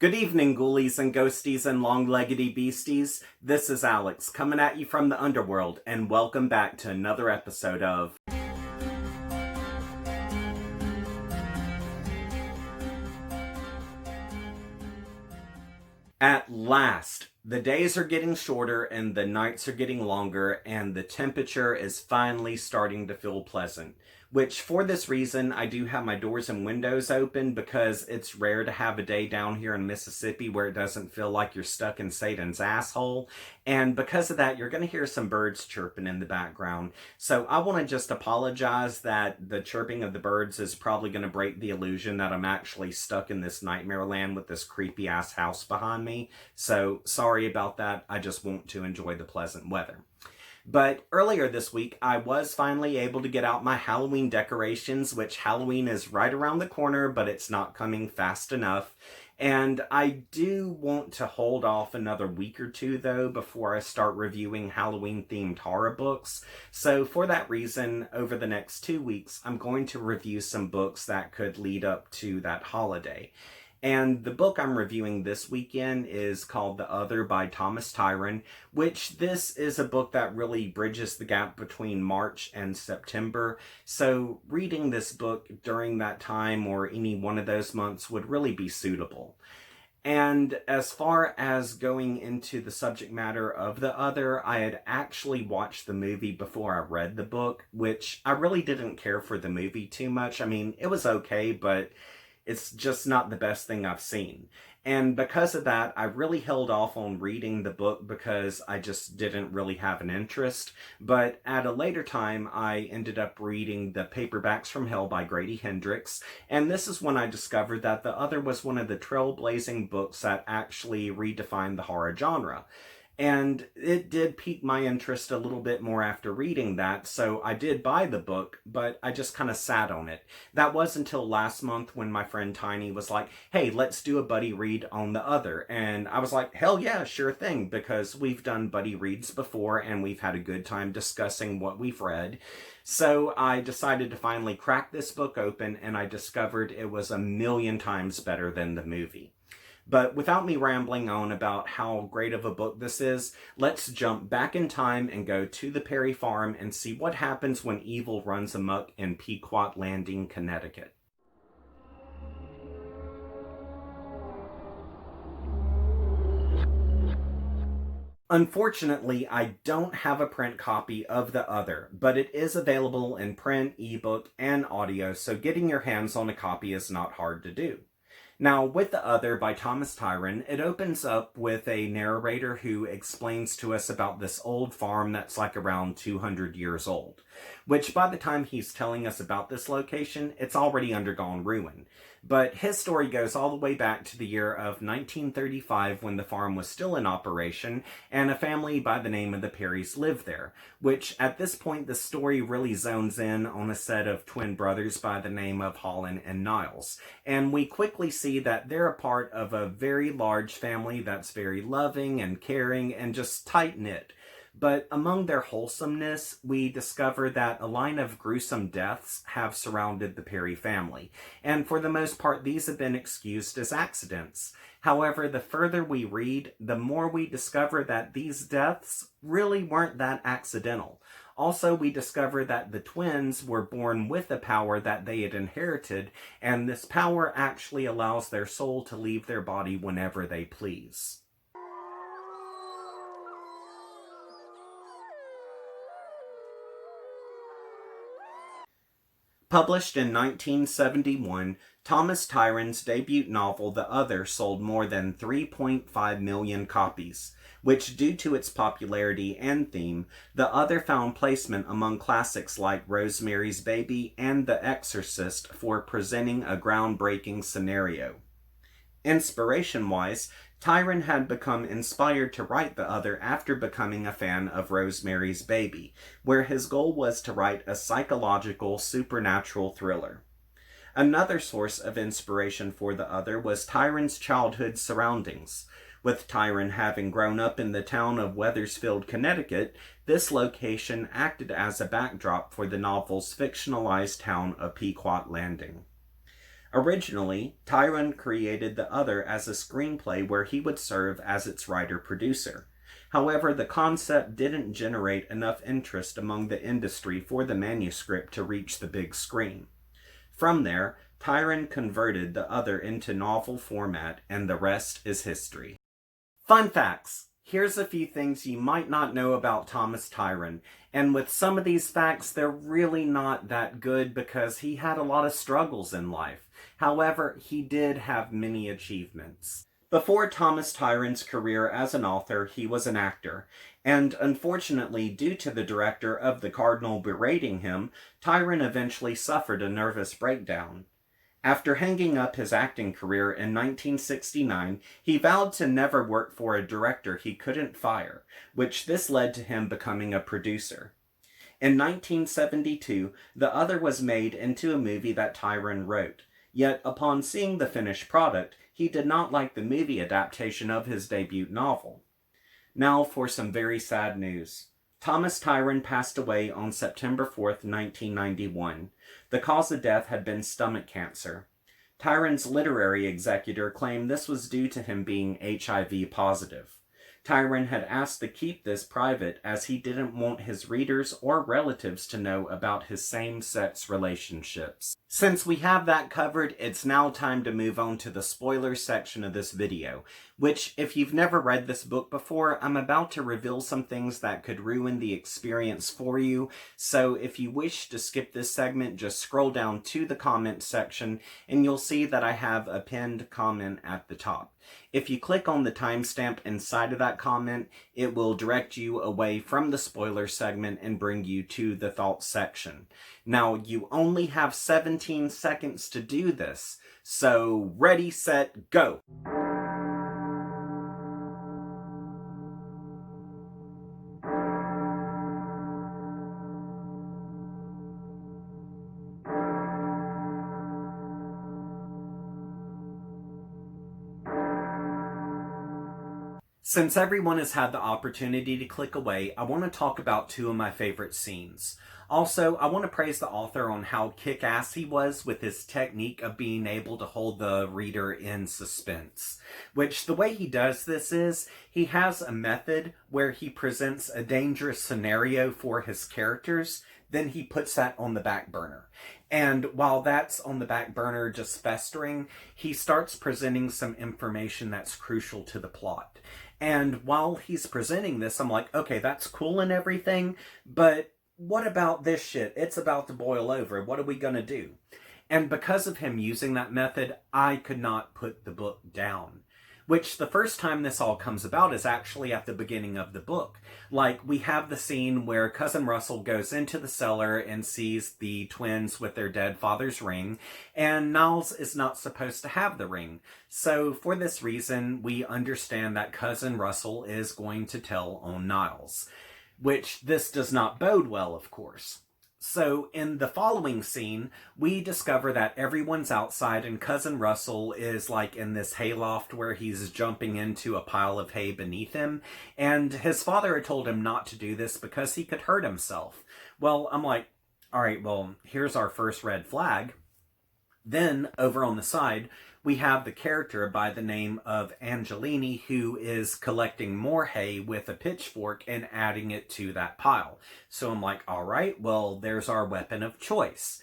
Good evening, ghoulies and ghosties and long-leggedy beasties. This is Alex, coming at you from the underworld, and welcome back to another episode of At last, the days are getting shorter and the nights are getting longer, and the temperature is finally starting to feel pleasant. Which, for this reason, I do have my doors and windows open because it's rare to have a day down here in Mississippi where it doesn't feel like you're stuck in Satan's asshole. And because of that, you're going to hear some birds chirping in the background. So I want to just apologize that the chirping of the birds is probably going to break the illusion that I'm actually stuck in this nightmare land with this creepy ass house behind me. So sorry about that. I just want to enjoy the pleasant weather. But earlier this week, I was finally able to get out my Halloween decorations, which Halloween is right around the corner, but it's not coming fast enough. And I do want to hold off another week or two, though, before I start reviewing Halloween-themed horror books. So for that reason, over the next 2 weeks, I'm going to review some books that could lead up to that holiday. And the book I'm reviewing this weekend is called The Other by Thomas Tryon, which this is a book that really bridges the gap between March and September. So reading this book during that time or any one of those months would really be suitable. And as far as going into the subject matter of The Other, I had actually watched the movie before I read the book, which I really didn't care for the movie too much. I mean, it was okay, but it's just not the best thing I've seen. And because of that, I really held off on reading the book because I just didn't really have an interest. But at a later time, I ended up reading The Paperbacks from Hell by Grady Hendrix. And this is when I discovered that The Other was one of the trailblazing books that actually redefined the horror genre. And it did pique my interest a little bit more after reading that, so I did buy the book, but I just kind of sat on it. That was until last month when my friend Tiny was like, hey, let's do a buddy read on The Other. And I was like, hell yeah, sure thing, because we've done buddy reads before and we've had a good time discussing what we've read. So I decided to finally crack this book open, and I discovered it was a million times better than the movie. But without me rambling on about how great of a book this is, let's jump back in time and go to the Perry farm and see what happens when evil runs amok in Pequot Landing, Connecticut. Unfortunately, I don't have a print copy of The Other, but it is available in print, ebook, and audio, so getting your hands on a copy is not hard to do. Now, with The Other by Thomas Tryon, it opens up with a narrator who explains to us about this old farm that's like around 200 years old, which by the time he's telling us about this location, it's already undergone ruin. But his story goes all the way back to the year of 1935 when the farm was still in operation and a family by the name of the Perrys lived there, which at this point the story really zones in on a set of twin brothers by the name of Holland and Niles. And we quickly see that they're a part of a very large family that's very loving and caring and just tight-knit. But among their wholesomeness, we discover that a line of gruesome deaths have surrounded the Perry family, and for the most part these have been excused as accidents. However, the further we read, the more we discover that these deaths really weren't that accidental. Also, we discover that the twins were born with a power that they had inherited, and this power actually allows their soul to leave their body whenever they please. Published in 1971, Thomas Tryon's debut novel The Other sold more than 3.5 million copies, which, due to its popularity and theme, The Other found placement among classics like Rosemary's Baby and The Exorcist for presenting a groundbreaking scenario. Inspiration-wise, Tryon had become inspired to write The Other after becoming a fan of Rosemary's Baby, where his goal was to write a psychological, supernatural thriller. Another source of inspiration for The Other was Tryon's childhood surroundings. With Tryon having grown up in the town of Wethersfield, Connecticut, this location acted as a backdrop for the novel's fictionalized town of Pequot Landing. Originally, Tryon created The Other as a screenplay where he would serve as its writer-producer. However, the concept didn't generate enough interest among the industry for the manuscript to reach the big screen. From there, Tryon converted The Other into novel format, and the rest is history. Fun facts! Here's a few things you might not know about Thomas Tryon, and with some of these facts, they're really not that good because he had a lot of struggles in life. However, he did have many achievements. Before Thomas Tryon's career as an author, he was an actor, and unfortunately, due to the director of The Cardinal berating him, Tryon eventually suffered a nervous breakdown. After hanging up his acting career in 1969, he vowed to never work for a director he couldn't fire, which this led to him becoming a producer. In 1972, The Other was made into a movie that Tryon wrote, yet upon seeing the finished product, he did not like the movie adaptation of his debut novel. Now for some very sad news. Thomas Tryon passed away on September 4th, 1991. The cause of death had been stomach cancer. Tryon's literary executor claimed this was due to him being HIV positive. Tryon had asked to keep this private as he didn't want his readers or relatives to know about his same-sex relationships. Since we have that covered, it's now time to move on to the spoiler section of this video, which, if you've never read this book before, I'm about to reveal some things that could ruin the experience for you, so if you wish to skip this segment, just scroll down to the comment section, and you'll see that I have a pinned comment at the top. If you click on the timestamp inside of that comment, it will direct you away from the spoiler segment and bring you to the thoughts section. Now, you only have 17 seconds to do this, so ready, set, go! Since everyone has had the opportunity to click away, I want to talk about two of my favorite scenes. Also, I want to praise the author on how kick-ass he was with his technique of being able to hold the reader in suspense. Which, the way he does this is, he has a method where he presents a dangerous scenario for his characters, then he puts that on the back burner. And while that's on the back burner just festering, he starts presenting some information that's crucial to the plot. And while he's presenting this, I'm like, okay, that's cool and everything, but what about this shit? It's about to boil over. What are we gonna do? And because of him using that method, I could not put the book down. Which, the first time this all comes about is actually at the beginning of the book. Like, we have the scene where Cousin Russell goes into the cellar and sees the twins with their dead father's ring, and Niles is not supposed to have the ring. So, for this reason, we understand that Cousin Russell is going to tell on Niles. Which, this does not bode well, of course. So, in the following scene, we discover that everyone's outside and Cousin Russell is like in this hayloft where he's jumping into a pile of hay beneath him, and his father had told him not to do this because he could hurt himself. Well, I'm like, alright, well, here's our first red flag. Then, over on the side, we have the character by the name of Angelini who is collecting more hay with a pitchfork and adding it to that pile. So I'm like, all right, well, there's our weapon of choice.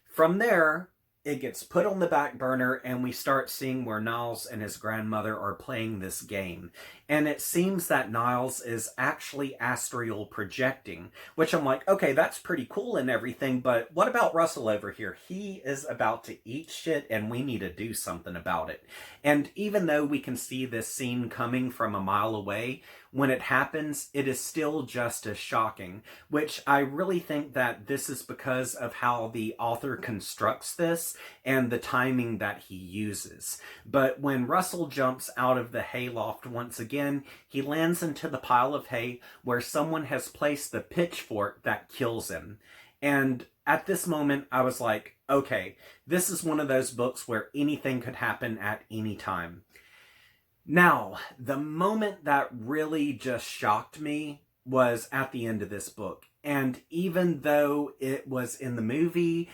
From there, it gets put on the back burner and we start seeing where Niles and his grandmother are playing this game. And it seems that Niles is actually astral projecting, which I'm like, okay, that's pretty cool and everything, but what about Russell over here? He is about to eat shit and we need to do something about it. And even though we can see this scene coming from a mile away, when it happens, it is still just as shocking, which I really think that this is because of how the author constructs this and the timing that he uses. But when Russell jumps out of the hayloft once again, he lands into the pile of hay where someone has placed the pitchfork that kills him. And at this moment, I was like, okay, this is one of those books where anything could happen at any time. Now, the moment that really just shocked me was at the end of this book. And even though it was in the movie,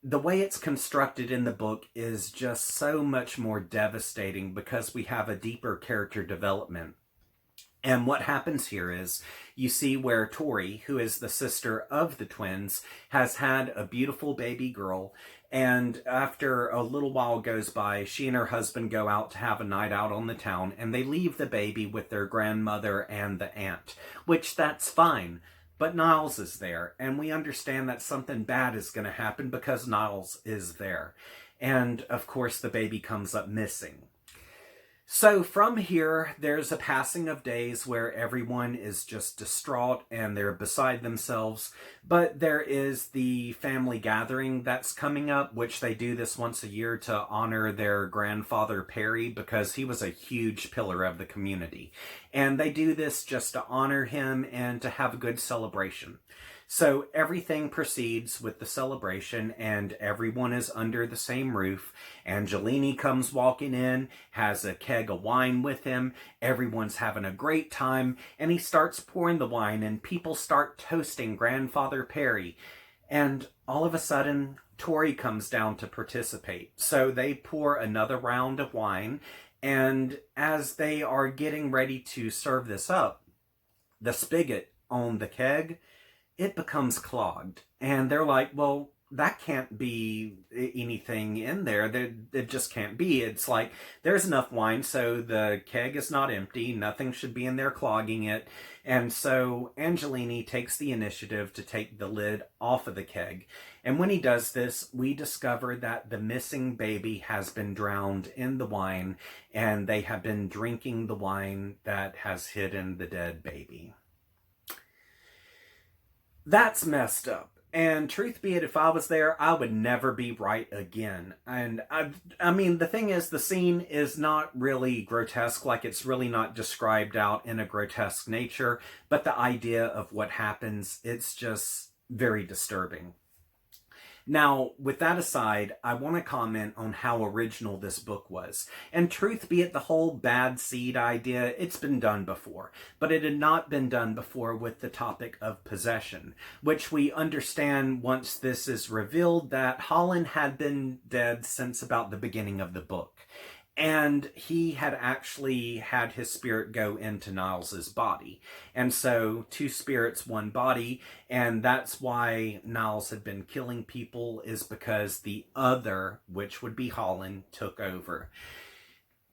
the way it's constructed in the book is just so much more devastating because we have a deeper character development. And what happens here is you see where Tori, who is the sister of the twins, has had a beautiful baby girl. And after a little while goes by, she and her husband go out to have a night out on the town, and they leave the baby with their grandmother and the aunt, which that's fine. But Niles is there, and we understand that something bad is going to happen because Niles is there. And of course, the baby comes up missing. So from here, there's a passing of days where everyone is just distraught and they're beside themselves. But there is the family gathering that's coming up, which they do this once a year to honor their grandfather Perry because he was a huge pillar of the community. And they do this just to honor him and to have a good celebration. So everything proceeds with the celebration and everyone is under the same roof. Angelini comes walking in, has a keg of wine with him. Everyone's having a great time and he starts pouring the wine and people start toasting Grandfather Perry. And all of a sudden, Tori comes down to participate. So they pour another round of wine, and as they are getting ready to serve this up, the spigot on the keg, it becomes clogged. And they're like, well, that can't be anything in there. It just can't be. It's like, there's enough wine, so the keg is not empty. Nothing should be in there clogging it. And so Angelini takes the initiative to take the lid off of the keg. And when he does this, we discover that the missing baby has been drowned in the wine, and they have been drinking the wine that has hidden the dead baby. That's messed up. And truth be it, if I was there, I would never be right again. And I mean, the thing is, the scene is not really grotesque, like it's really not described out in a grotesque nature, but the idea of what happens, it's just very disturbing. Now, with that aside, I want to comment on how original this book was. And truth be it, the whole bad seed idea, it's been done before. But it had not been done before with the topic of possession, which we understand once this is revealed that Holland had been dead since about the beginning of the book. And he had actually had his spirit go into Niles's body. And so 2 spirits, 1 body. And that's why Niles had been killing people, is because the other, which would be Holland, took over.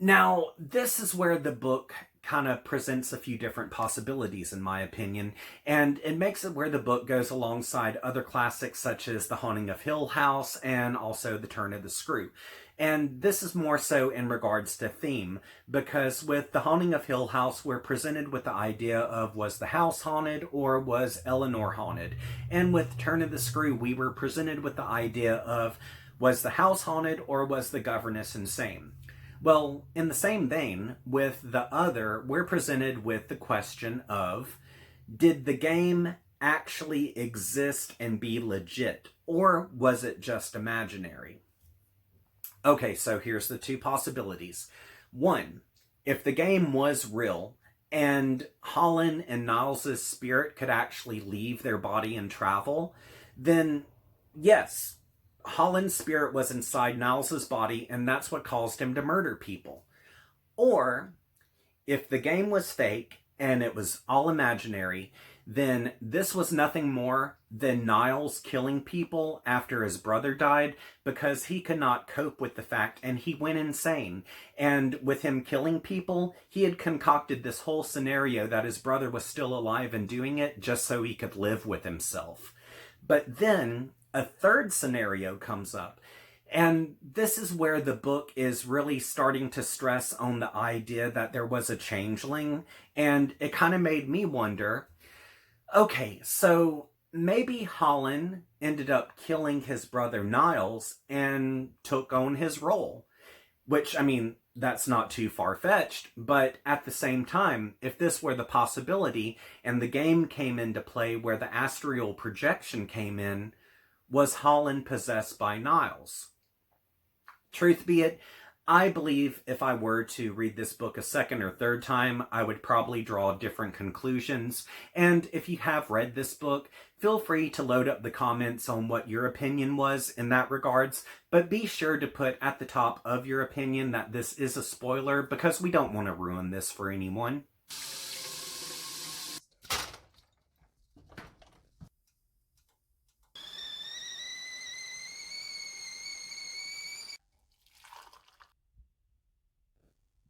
Now, this is where the book kind of presents a few different possibilities, in my opinion, and it makes it where the book goes alongside other classics such as The Haunting of Hill House and also The Turn of the Screw. And this is more so in regards to theme, because with The Haunting of Hill House, we're presented with the idea of, was the house haunted or was Eleanor haunted? And with Turn of the Screw, we were presented with the idea of, was the house haunted or was the governess insane? Well, in the same vein, with the other, we're presented with the question of, did the game actually exist and be legit, or was it just imaginary? Okay, so here's the 2 possibilities. 1, if the game was real, and Holland and Niles's spirit could actually leave their body and travel, then yes, Holland's spirit was inside Niles's body, and that's what caused him to murder people. Or, if the game was fake and it was all imaginary, then this was nothing more than Niles killing people after his brother died because he could not cope with the fact and he went insane. And with him killing people, he had concocted this whole scenario that his brother was still alive and doing it just so he could live with himself. But then a third scenario comes up. And this is where the book is really starting to stress on the idea that there was a changeling. And it kind of made me wonder, okay, so maybe Holland ended up killing his brother Niles and took on his role. Which, I mean, that's not too far-fetched, but at the same time, if this were the possibility and the game came into play where the astral projection came in, was Holland possessed by Niles? Truth be it, I believe if I were to read this book a second or third time, I would probably draw different conclusions. And if you have read this book, feel free to load up the comments on what your opinion was in that regards, but be sure to put at the top of your opinion that this is a spoiler because we don't want to ruin this for anyone.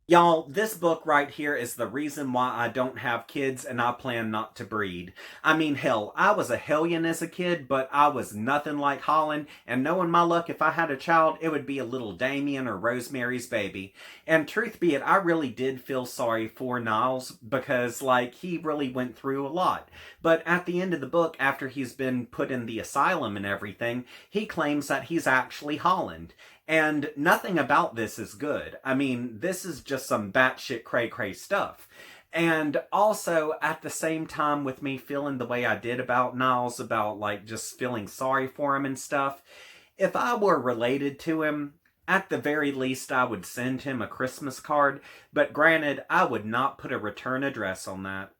Y'all, this book right here is the reason why I don't have kids and I plan not to breed. I mean, hell, I was a hellion as a kid, but I was nothing like Holland, and knowing my luck, if I had a child, it would be a little Damien or Rosemary's Baby. And truth be it, I really did feel sorry for Niles because, like, he really went through a lot. But at the end of the book, after he's been put in the asylum and everything, he claims that he's actually Holland. And nothing about this is good. I mean, this is just some batshit cray-cray stuff. And also, at the same time, with me feeling the way I did about Niles, about like just feeling sorry for him and stuff, if I were related to him, at the very least, I would send him a Christmas card. But granted, I would not put a return address on that.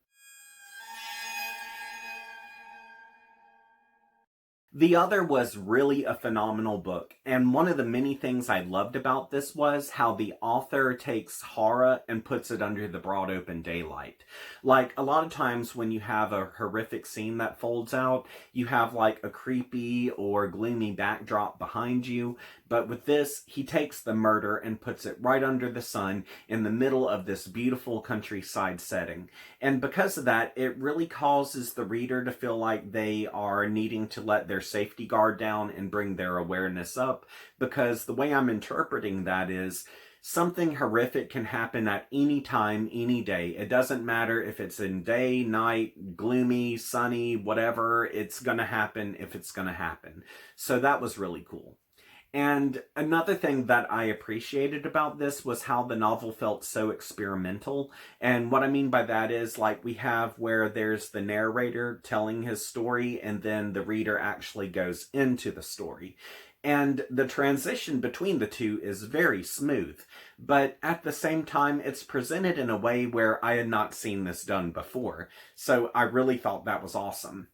The other was really a phenomenal book, and one of the many things I loved about this was how the author takes horror and puts it under the broad open daylight. Like, a lot of times when you have a horrific scene that folds out, you have like a creepy or gloomy backdrop behind you, but with this, he takes the murder and puts it right under the sun in the middle of this beautiful countryside setting. And because of that, it really causes the reader to feel like they are needing to let their safety guard down and bring their awareness up, because the way I'm interpreting that is something horrific can happen at any time, any day. It doesn't matter if it's in day, night, gloomy, sunny, whatever, it's gonna happen if it's gonna happen. So that was really cool. And another thing that I appreciated about this was how the novel felt so experimental. And what I mean by that is, like, we have where there's the narrator telling his story, and then the reader actually goes into the story. And the transition between the two is very smooth. But at the same time, it's presented in a way where I had not seen this done before. So I really thought that was awesome.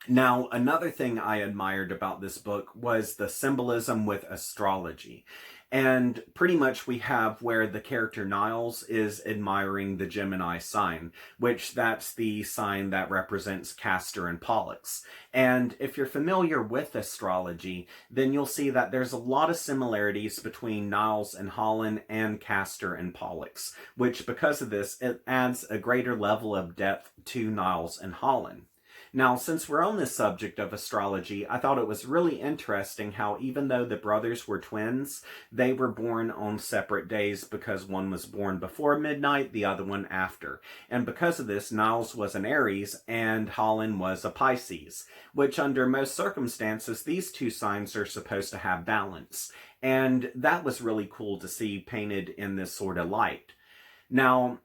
Now, another thing I admired about this book was the symbolism with astrology. And pretty much we have where the character Niles is admiring the Gemini sign, which that's the sign that represents Castor and Pollux. And if you're familiar with astrology, then you'll see that there's a lot of similarities between Niles and Holland and Castor and Pollux, which because of this, it adds a greater level of depth to Niles and Holland. Now, since we're on this subject of astrology, I thought it was really interesting how even though the brothers were twins, they were born on separate days because one was born before midnight, the other one after. And because of this, Niles was an Aries and Holland was a Pisces, which under most circumstances, these two signs are supposed to have balance. And that was really cool to see painted in this sort of light. Now,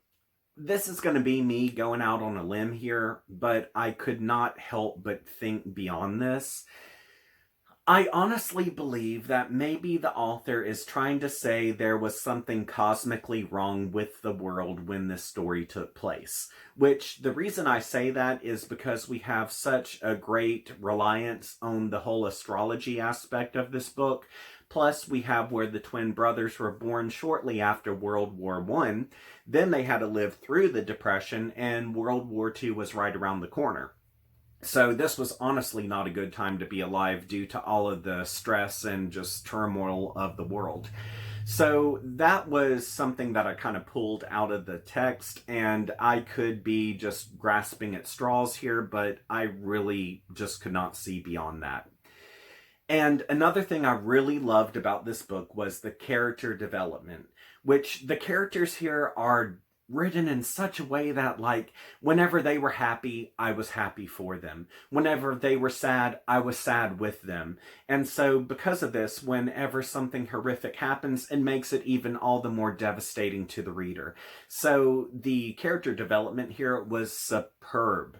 this is going to be me going out on a limb here, but I could not help but think beyond this. I honestly believe that maybe the author is trying to say there was something cosmically wrong with the world when this story took place. Which, the reason I say that is because we have such a great reliance on the whole astrology aspect of this book. Plus, we have where the twin brothers were born shortly after World War I. Then they had to live through the Depression, and World War II was right around the corner. So this was honestly not a good time to be alive due to all of the stress and just turmoil of the world. So that was something that I kind of pulled out of the text, and I could be just grasping at straws here, but I really just could not see beyond that. And another thing I really loved about this book was the character development, which the characters here are written in such a way that, like, whenever they were happy, I was happy for them. Whenever they were sad, I was sad with them. And so because of this, whenever something horrific happens, it makes it even all the more devastating to the reader. So the character development here was superb.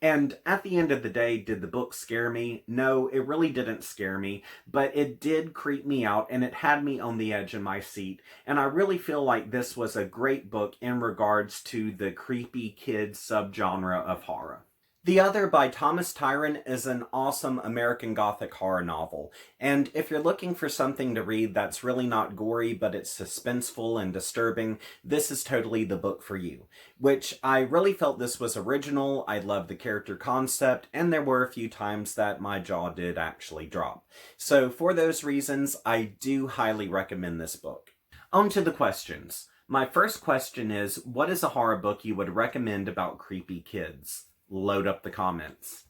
And at the end of the day, did the book scare me? No, it really didn't scare me, but it did creep me out and it had me on the edge of my seat. And I really feel like this was a great book in regards to the creepy kid subgenre of horror. The other, by Thomas Tryon, is an awesome American Gothic horror novel. And if you're looking for something to read that's really not gory, but it's suspenseful and disturbing, this is totally the book for you. Which I really felt this was original, I loved the character concept, and there were a few times that my jaw did actually drop. So for those reasons, I do highly recommend this book. On to the questions. My first question is, what is a horror book you would recommend about creepy kids? Load up the comments.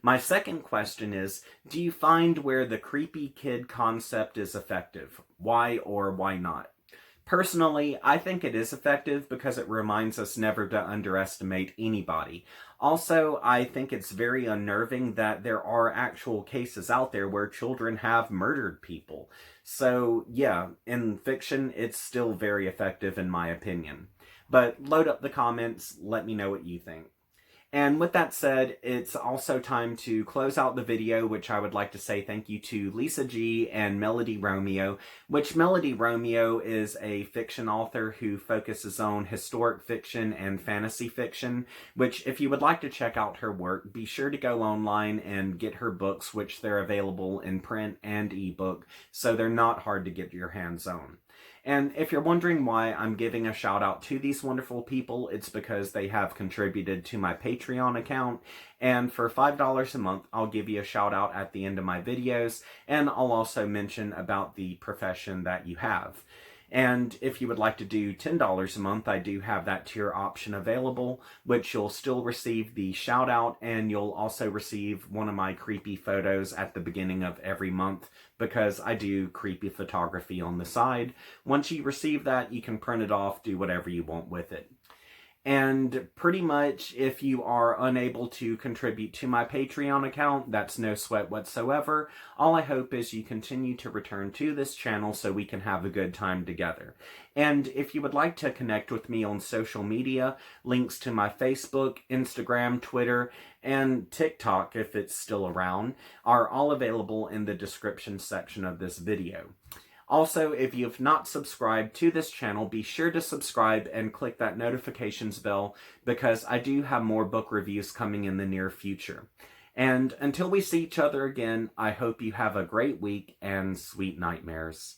My second question is, do you find where the creepy kid concept is effective? Why or why not? Personally, I think it is effective because it reminds us never to underestimate anybody. Also, I think it's very unnerving that there are actual cases out there where children have murdered people. So, yeah, in fiction, it's still very effective in my opinion. But load up the comments, let me know what you think. And with that said, it's also time to close out the video, which I would like to say thank you to Lisa G and Melody Romeo, which Melody Romeo is a fiction author who focuses on historic fiction and fantasy fiction, which if you would like to check out her work, be sure to go online and get her books, which they're available in print and ebook, so they're not hard to get your hands on. And if you're wondering why I'm giving a shout out to these wonderful people, it's because they have contributed to my Patreon account. And for $5 a month, I'll give you a shout out at the end of my videos. And I'll also mention about the profession that you have. And if you would like to do $10 a month, I do have that tier option available, which you'll still receive the shout out, and you'll also receive one of my creepy photos at the beginning of every month, because I do creepy photography on the side. Once you receive that, you can print it off, do whatever you want with it. And pretty much, if you are unable to contribute to my Patreon account, that's no sweat whatsoever. All I hope is you continue to return to this channel so we can have a good time together. And if you would like to connect with me on social media, links to my Facebook, Instagram, Twitter, and TikTok, if it's still around, are all available in the description section of this video. Also, if you have not subscribed to this channel, be sure to subscribe and click that notifications bell, because I do have more book reviews coming in the near future. And until we see each other again, I hope you have a great week and sweet nightmares.